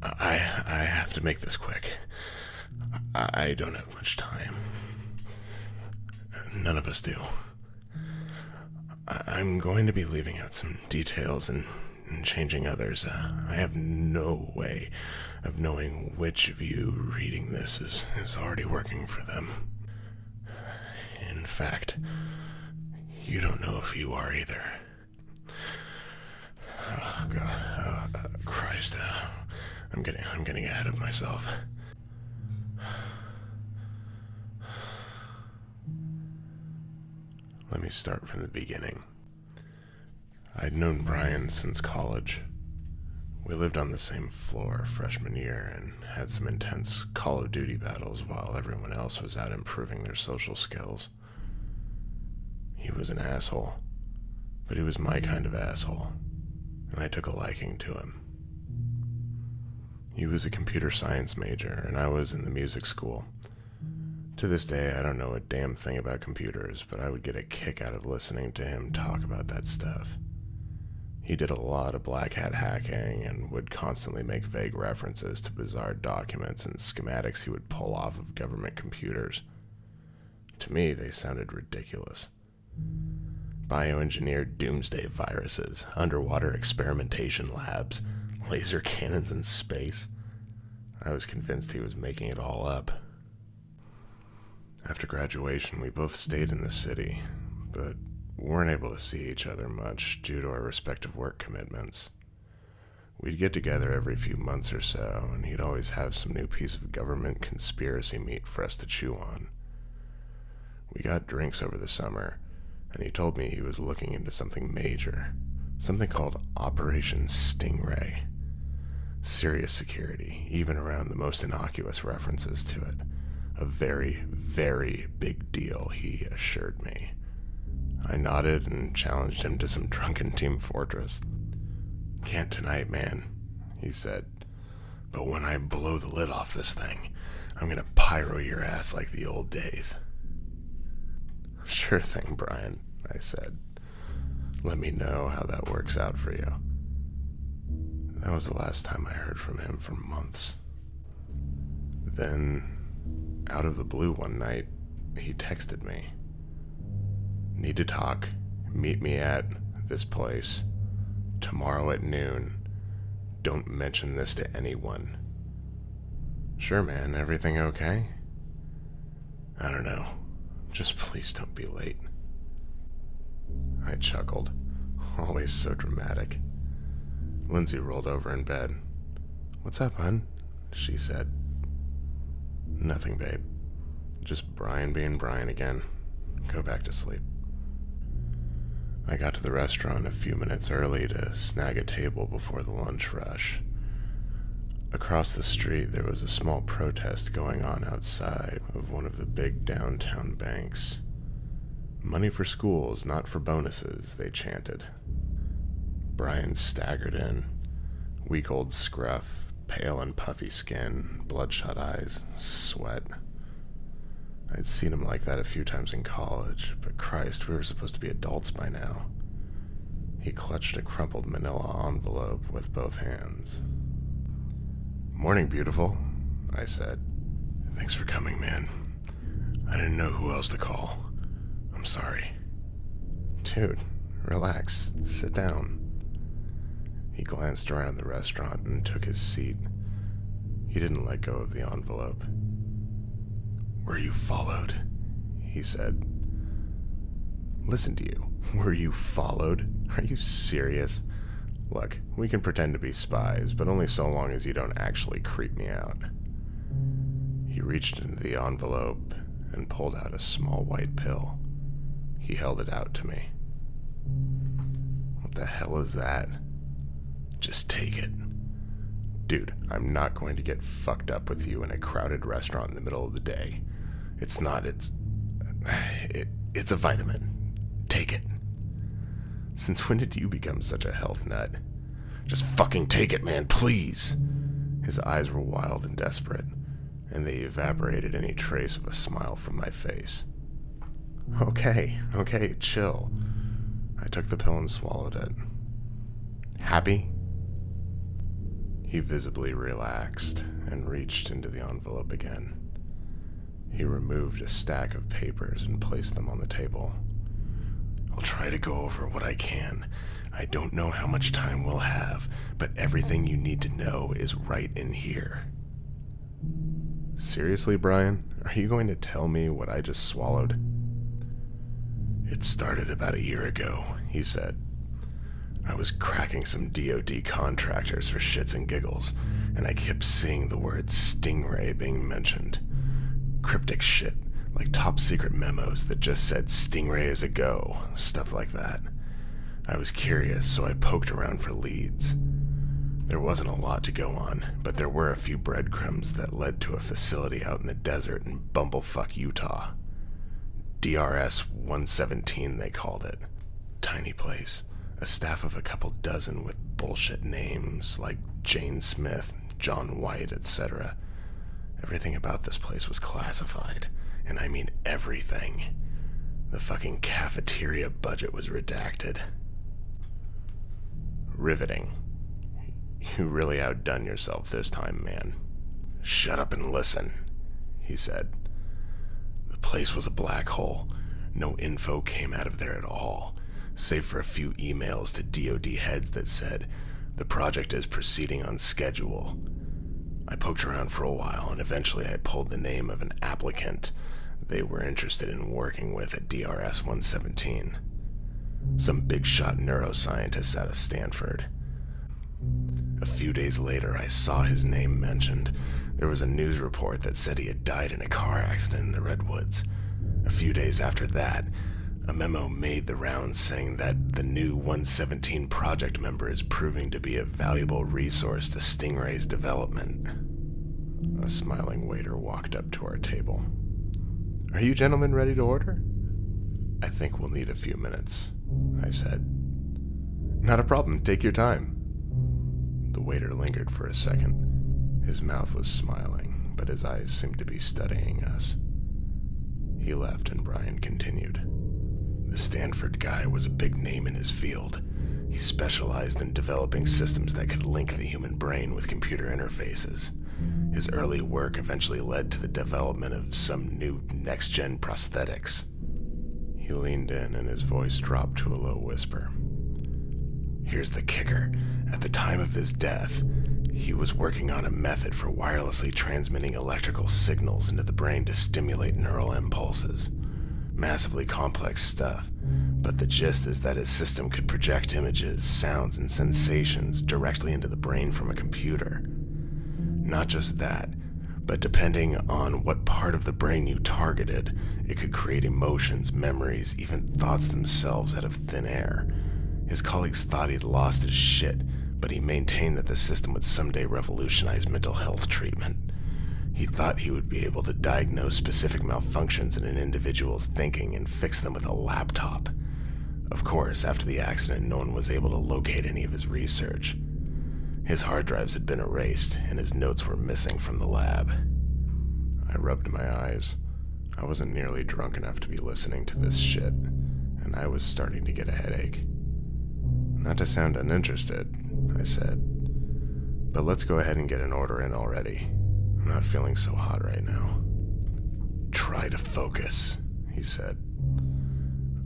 I have to make this quick. I don't have much time. None of us do. I'm going to be leaving out some details and changing others. I have no way of knowing which of you reading this is already working for them. In fact, you don't know if you are either. Oh, God. Christ. I'm getting ahead of myself. Let me start from the beginning. I'd known Brian since college. We lived on the same floor freshman year and had some intense Call of Duty battles while everyone else was out improving their social skills. He was an asshole, but he was my kind of asshole, and I took a liking to him. He was a computer science major, and I was in the music school. To this day, I don't know a damn thing about computers, but I would get a kick out of listening to him talk about that stuff. He did a lot of black hat hacking and would constantly make vague references to bizarre documents and schematics he would pull off of government computers. To me, they sounded ridiculous. Bioengineered doomsday viruses, underwater experimentation labs, laser cannons in space. I was convinced he was making it all up. After graduation, we both stayed in the city, but weren't able to see each other much due to our respective work commitments. We'd get together every few months or so, and he'd always have some new piece of government conspiracy meat for us to chew on. We got drinks over the summer, and he told me he was looking into something major, something called Operation Stingray. Serious security, even around the most innocuous references to it. A very, very big deal, he assured me. I nodded and challenged him to some drunken Team Fortress. "Can't tonight, man," he said. "But when I blow the lid off this thing, I'm gonna pyro your ass like the old days." "Sure thing, Brian," I said. "Let me know how that works out for you." That was the last time I heard from him for months. Then, out of the blue one night, he texted me. "Need to talk. Meet me at this place. Tomorrow at noon. Don't mention this to anyone." "Sure, man. Everything okay?" "I don't know. Just please don't be late." I chuckled. Always so dramatic. Lindsay rolled over in bed. "What's up, hon?" she said. "Nothing, babe. Just Brian being Brian again. Go back to sleep." I got to the restaurant a few minutes early to snag a table before the lunch rush. Across the street, there was a small protest going on outside of one of the big downtown banks. "Money for schools, not for bonuses," they chanted. Brian staggered in, weak old scruff, pale and puffy skin, bloodshot eyes, sweat. I'd seen him like that a few times in college, but Christ, we were supposed to be adults by now. He clutched a crumpled manila envelope with both hands. "Morning, beautiful," I said. "Thanks for coming, man. I didn't know who else to call. I'm sorry." "Dude, relax. Sit down." He glanced around the restaurant and took his seat. He didn't let go of the envelope. "Were you followed?" he said. "Listen to you. Were you followed? Are you serious? Look, we can pretend to be spies, but only so long as you don't actually creep me out." He reached into the envelope and pulled out a small white pill. He held it out to me. "What the hell is that?" "Just take it." "Dude, I'm not going to get fucked up with you in a crowded restaurant in the middle of the day. It's a vitamin. Take it." "Since when did you become such a health nut?" "Just fucking take it, man, please." His eyes were wild and desperate, and they evaporated any trace of a smile from my face. Okay, chill." I took the pill and swallowed it. "Happy?" He visibly relaxed and reached into the envelope again. He removed a stack of papers and placed them on the table. I'll try to go over what I can. I don't know how much time we'll have, but everything you need to know is right in here. Seriously, Brian? Are you going to tell me what I just swallowed? It started about a year ago, he said. I was cracking some DoD contractors for shits and giggles, and I kept seeing the word Stingray being mentioned. Cryptic shit, like top secret memos that just said Stingray is a go, stuff like that. I was curious, so I poked around for leads. There wasn't a lot to go on, but there were a few breadcrumbs that led to a facility out in the desert in Bumblefuck, Utah. DRS-117, they called it. Tiny place. A staff of a couple dozen with bullshit names like Jane Smith, John White, etc. Everything about this place was classified, and I mean everything. The fucking cafeteria budget was redacted. Riveting. You really outdone yourself this time, man. Shut up and listen, he said. The place was a black hole. No info came out of there at all, save for a few emails to DoD heads that said, the project is proceeding on schedule. I poked around for a while, and eventually I pulled the name of an applicant they were interested in working with at DRS-117. Some big-shot neuroscientist out of Stanford. A few days later, I saw his name mentioned. There was a news report that said he had died in a car accident in the Redwoods. A few days after that, a memo made the rounds saying that the new 117 project member is proving to be a valuable resource to Stingray's development. A smiling waiter walked up to our table. Are you gentlemen ready to order? I think we'll need a few minutes, I said. Not a problem, take your time. The waiter lingered for a second. His mouth was smiling, but his eyes seemed to be studying us. He left and Brian continued. The Stanford guy was a big name in his field. He specialized in developing systems that could link the human brain with computer interfaces. His early work eventually led to the development of some new next-gen prosthetics. He leaned in and his voice dropped to a low whisper. Here's the kicker. At the time of his death, he was working on a method for wirelessly transmitting electrical signals into the brain to stimulate neural impulses. Massively complex stuff, but the gist is that his system could project images, sounds, and sensations directly into the brain from a computer. Not just that, but depending on what part of the brain you targeted, it could create emotions, memories, even thoughts themselves out of thin air. His colleagues thought he'd lost his shit, but he maintained that the system would someday revolutionize mental health treatment. He thought he would be able to diagnose specific malfunctions in an individual's thinking and fix them with a laptop. Of course, after the accident, no one was able to locate any of his research. His hard drives had been erased, and his notes were missing from the lab. I rubbed my eyes. I wasn't nearly drunk enough to be listening to this shit, and I was starting to get a headache. Not to sound uninterested, I said, but let's go ahead and get an order in already. I'm not feeling so hot right now. Try to focus, he said.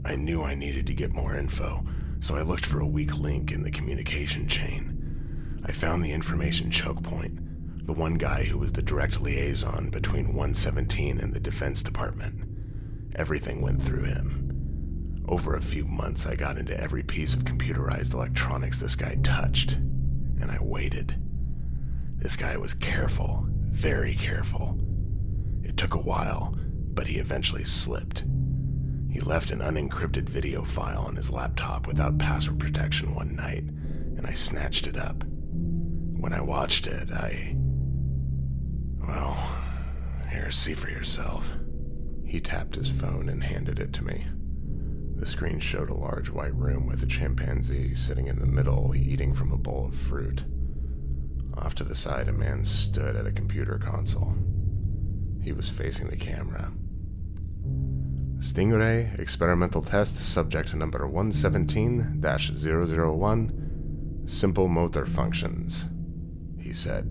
I knew I needed to get more info, so I looked for a weak link in the communication chain. I found the information choke point, the one guy who was the direct liaison between 117 and the Defense Department. Everything went through him. Over a few months, I got into every piece of computerized electronics this guy touched, and I waited. This guy was careful, very careful. It took a while, but he eventually slipped. He left an unencrypted video file on his laptop without password protection one night, and I snatched it up. When I watched it, well, here, see for yourself. He tapped his phone and handed it to me. The screen showed a large white room with a chimpanzee sitting in the middle, eating from a bowl of fruit. Off to the side, a man stood at a computer console. He was facing the camera. Stingray, experimental test, subject number 117-001, simple motor functions, he said.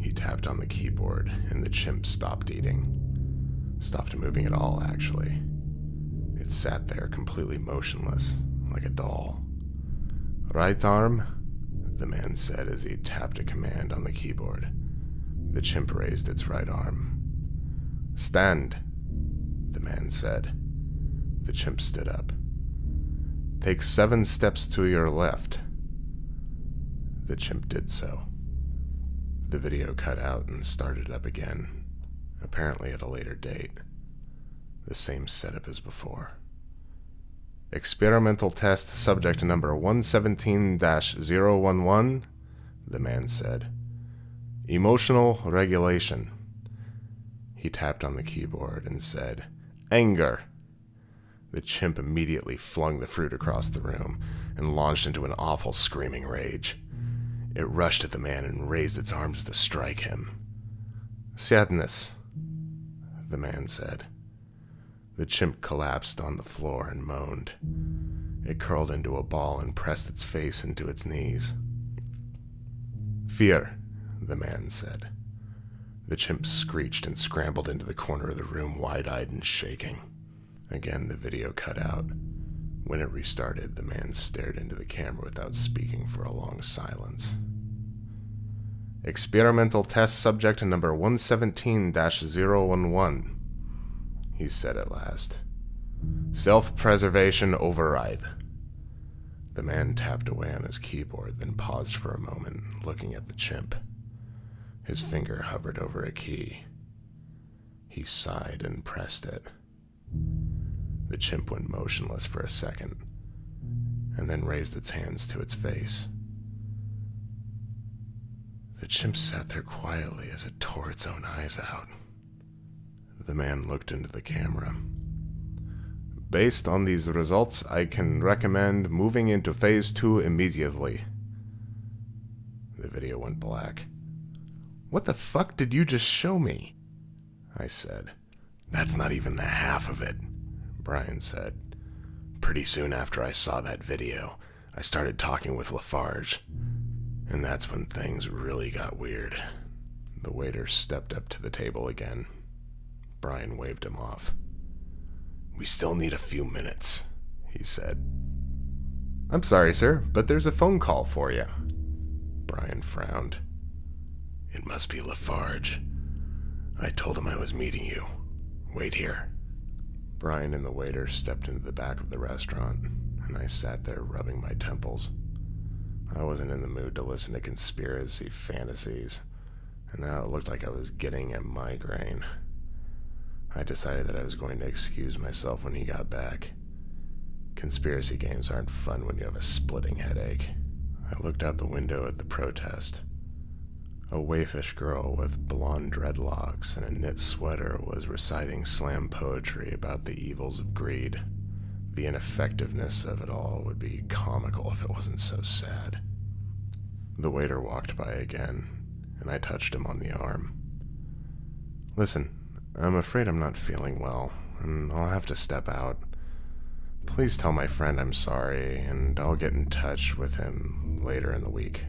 He tapped on the keyboard, and the chimp stopped eating. Stopped moving at all, actually. It sat there completely motionless, like a doll. Right arm, the man said as he tapped a command on the keyboard. The chimp raised its right arm. Stand, the man said. The chimp stood up. Take 7 steps to your left. The chimp did so. The video cut out and started up again, apparently at a later date. The same setup as before. Experimental test subject number 117-011, the man said. Emotional regulation. He tapped on the keyboard and said, Anger. The chimp immediately flung the fruit across the room and launched into an awful screaming rage. It rushed at the man and raised its arms to strike him. Sadness, the man said. The chimp collapsed on the floor and moaned. It curled into a ball and pressed its face into its knees. Fear, the man said. The chimp screeched and scrambled into the corner of the room, wide-eyed and shaking. Again, the video cut out. When it restarted, the man stared into the camera without speaking for a long silence. Experimental test subject number 117-011, he said at last. Self-preservation override. The man tapped away on his keyboard, then paused for a moment, looking at the chimp. His finger hovered over a key. He sighed and pressed it. The chimp went motionless for a second, and then raised its hands to its face. The chimp sat there quietly as it tore its own eyes out. The man looked into the camera. Based on these results, I can recommend moving into phase 2 immediately. The video went black. What the fuck did you just show me? I said. That's not even the half of it, Brian said. Pretty soon after I saw that video, I started talking with Lafarge. And that's when things really got weird. The waiter stepped up to the table again. Brian waved him off. We still need a few minutes, he said. I'm sorry, sir, but there's a phone call for you. Brian frowned. It must be Lafarge. I told him I was meeting you. Wait here. Brian and the waiter stepped into the back of the restaurant, and I sat there rubbing my temples. I wasn't in the mood to listen to conspiracy fantasies, and now it looked like I was getting a migraine. I decided that I was going to excuse myself when he got back. Conspiracy games aren't fun when you have a splitting headache. I looked out the window at the protest. A waifish girl with blonde dreadlocks and a knit sweater was reciting slam poetry about the evils of greed. The ineffectiveness of it all would be comical if it wasn't so sad. The waiter walked by again, and I touched him on the arm. Listen, I'm afraid I'm not feeling well, and I'll have to step out. Please tell my friend I'm sorry, and I'll get in touch with him later in the week.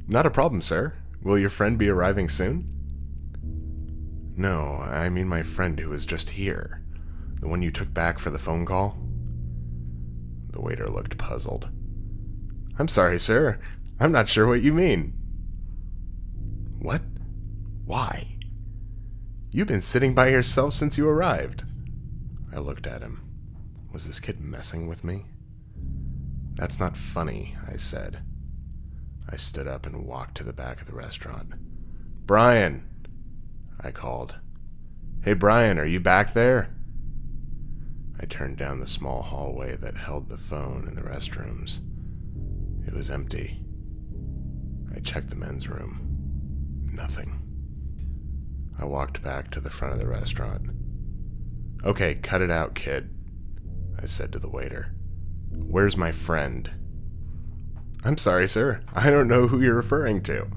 Not a problem, sir. Will your friend be arriving soon? No, I mean my friend who was just here. The one you took back for the phone call? The waiter looked puzzled. I'm sorry, sir. I'm not sure what you mean. What? Why? You've been sitting by yourself since you arrived. I looked at him. Was this kid messing with me? That's not funny, I said. I stood up and walked to the back of the restaurant. Brian! I called. Hey, Brian, are you back there? I turned down the small hallway that held the phone in the restrooms. It was empty. I checked the men's room. Nothing. I walked back to the front of the restaurant. Okay, cut it out, kid, I said to the waiter. Where's my friend? I'm sorry, sir. I don't know who you're referring to.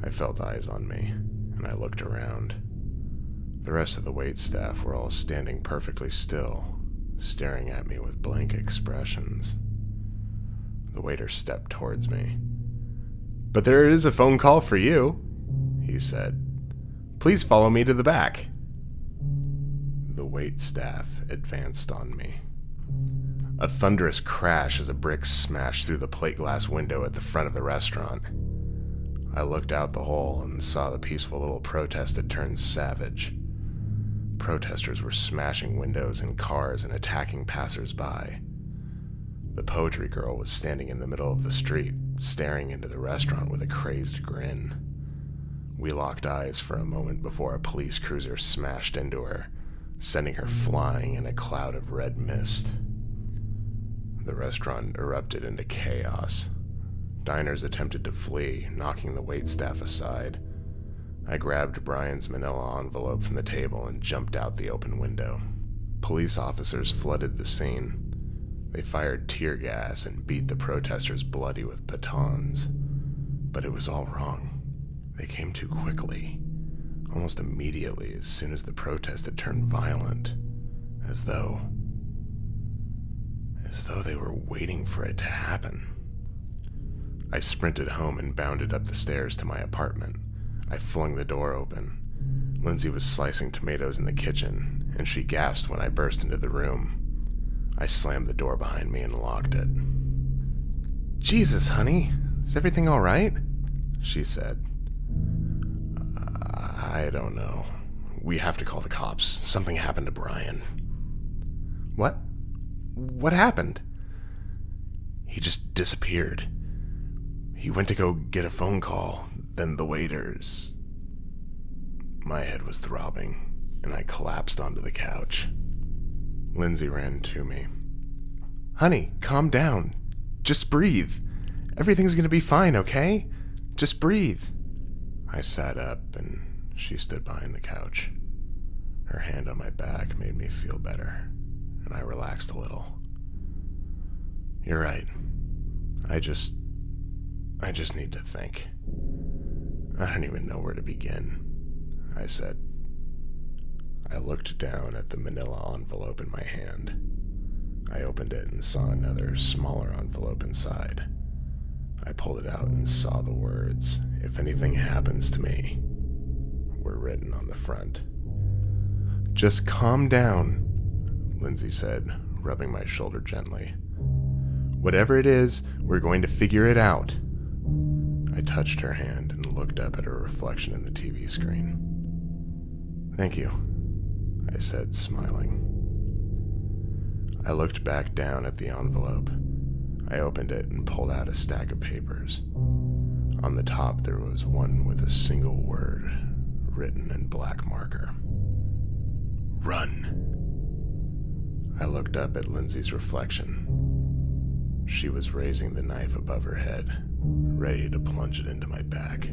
I felt eyes on me, and I looked around. The rest of the waitstaff were all standing perfectly still, staring at me with blank expressions. The waiter stepped towards me. But there is a phone call for you, he said. Please follow me to the back. The wait staff advanced on me. A thunderous crash as a brick smashed through the plate glass window at the front of the restaurant. I looked out the hole and saw the peaceful little protest had turned savage. Protesters were smashing windows and cars and attacking passers-by. The poetry girl was standing in the middle of the street, staring into the restaurant with a crazed grin. We locked eyes for a moment before a police cruiser smashed into her, sending her flying in a cloud of red mist. The restaurant erupted into chaos. Diners attempted to flee, knocking the waitstaff aside. I grabbed Brian's manila envelope from the table and jumped out the open window. Police officers flooded the scene. They fired tear gas and beat the protesters bloody with batons. But it was all wrong. They came too quickly, almost immediately as soon as the protest had turned violent, as though they were waiting for it to happen. I sprinted home and bounded up the stairs to my apartment. I flung the door open. Lindsay was slicing tomatoes in the kitchen, and she gasped when I burst into the room. I slammed the door behind me and locked it. "Jesus, honey, is everything all right?" she said. "I don't know. We have to call the cops. Something happened to Brian." "What? What happened?" "He just disappeared. He went to go get a phone call, then the waiters..." My head was throbbing, and I collapsed onto the couch. Lindsay ran to me. "Honey, calm down. Just breathe. Everything's gonna be fine, okay? Just breathe." I sat up, and she stood behind the couch. Her hand on my back made me feel better, and I relaxed a little. "You're right. I just need to think. I don't even know where to begin," I said. I looked down at the manila envelope in my hand. I opened it and saw another, smaller envelope inside. I pulled it out and saw the words, "If anything happens to me," were written on the front. "Just calm down," Lindsay said, rubbing my shoulder gently. "Whatever it is, we're going to figure it out." I touched her hand and looked up at her reflection in the TV screen. "Thank you," I said, smiling. I looked back down at the envelope. I opened it and pulled out a stack of papers. On the top there was one with a single word, written in black marker. "Run." I looked up at Lindsay's reflection. She was raising the knife above her head, ready to plunge it into my back.